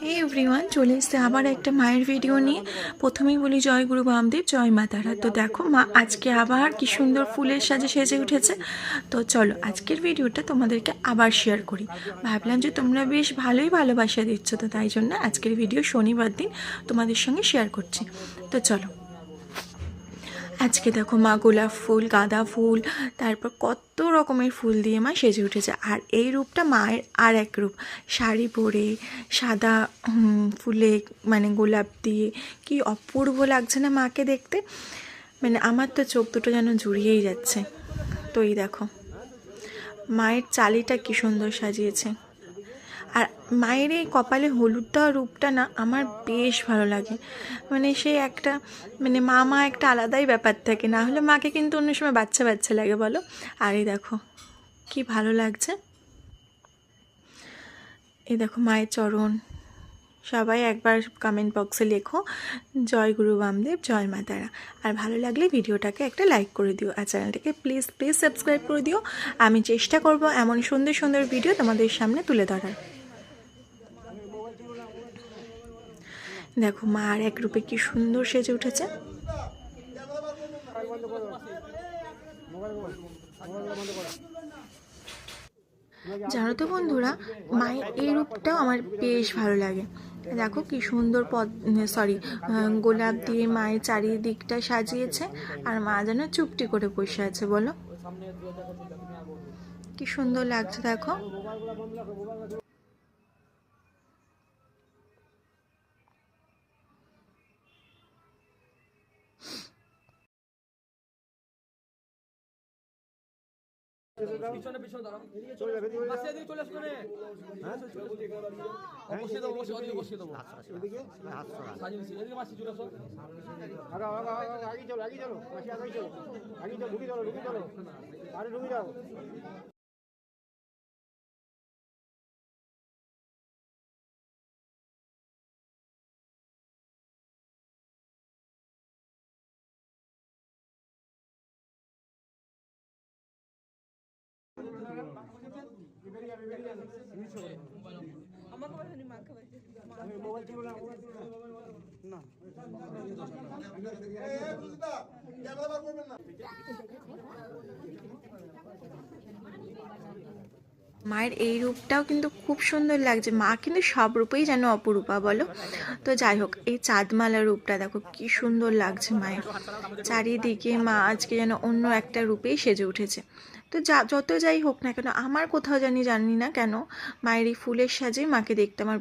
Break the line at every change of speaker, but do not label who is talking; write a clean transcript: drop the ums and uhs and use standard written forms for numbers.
হে everyone, চলে এসছে আবার একটা মায়ের ভিডিও নিয়ে। প্রথমেই বলি জয় গুরু বামদেব, জয় মা তারা। তো দেখো মা আজকে আবার কি সুন্দর ফুলের সাজে সেজে উঠেছে। তো চলো আজকের ভিডিওটা তোমাদেরকে আবার শেয়ার করি। ভাবলাম যে তোমরা বেশ ভালোই ভালোবাসা দিচ্ছ, তো তাই জন্য আজকের ভিডিও শনিবার দিন তোমাদের সঙ্গে শেয়ার করছি। তো চলো, আজকে দেখো মা গোলাপ ফুল, গাঁদা ফুল, তারপর কত রকমের ফুল দিয়ে মা সেজে উঠেছে। আর এই রূপটা মায়ের আর এক রূপ, শাড়ি পরে সাদা ফুলে মানে গোলাপ দিয়ে কি অপূর্ব লাগছে না মাকে দেখতে। মানে আমার তো চোখ দুটো যেন জুড়িয়েই যাচ্ছে। তো এই দেখো মায়ের চালিটা কি সুন্দর সাজিয়েছে। আর মায়ের এই কপালে হলুদ দেওয়া রূপটা না আমার বেশ ভালো লাগে। মানে সে একটা মানে মা একটা আলাদাই ব্যাপার থাকে, না হলে মাকে কিন্তু অন্য সময় বাচ্চা বাচ্চা লাগে বলো। আর এই দেখো কি ভালো লাগছে। এই দেখো মায়ের চরণ। সবাই একবার কমেন্ট বক্সে লেখো জয় গুরু বামদেব, জয় মা তারা। আর ভালো লাগলে ভিডিওটাকে একটা লাইক করে দিও, আর চ্যানেলটাকে প্লিজ প্লিজ সাবস্ক্রাইব করে দিও। আমি চেষ্টা করব এমন সুন্দর সুন্দর ভিডিও তোমাদের সামনে তুলে ধরার। দেখো মা আর এক রূপে কি সুন্দর সেজে উঠেছে। জানো তো বন্ধুরা, মায়ের এই রূপটাও আমার বেশ ভালো লাগে। দেখো কি সুন্দর গোলাপ দিয়ে মায়ের চারিদিকটা সাজিয়েছে, আর মা যেন চুপটি করে বসে আছে বলো, কি সুন্দর লাগছে দেখো।
পিছনে পিছনে দাঁড়াও, চলে যাবে পাশে দিয়ে চলে আসবে না। হ্যাঁ বসিয়ে দাও, বসিয়ে দাও। এদিকে হাত সরা সাজিয়ে দিছি, এদিকে মাসি চলে আসো। আগে চলো মাসি আগে চলো, ঢুকে চলো আরে ঢুকে যাও।
মায়ের এই রূপটাও কিন্তু খুব সুন্দর লাগছে। মা কিন্তু সব রূপেই যেন অপরূপা বলো। তো যাই হোক, এই চাঁদমালা রূপটা দেখো কি সুন্দর লাগছে মায়ের। চারিদিকে মা আজকে যেন অন্য একটা রূপেই সেজে উঠেছে। তো যত যাই হোক না কেন, আমার কোথাও জানি না কেন মায়ের এই ফুলের সাজে মাকে দেখতে আমার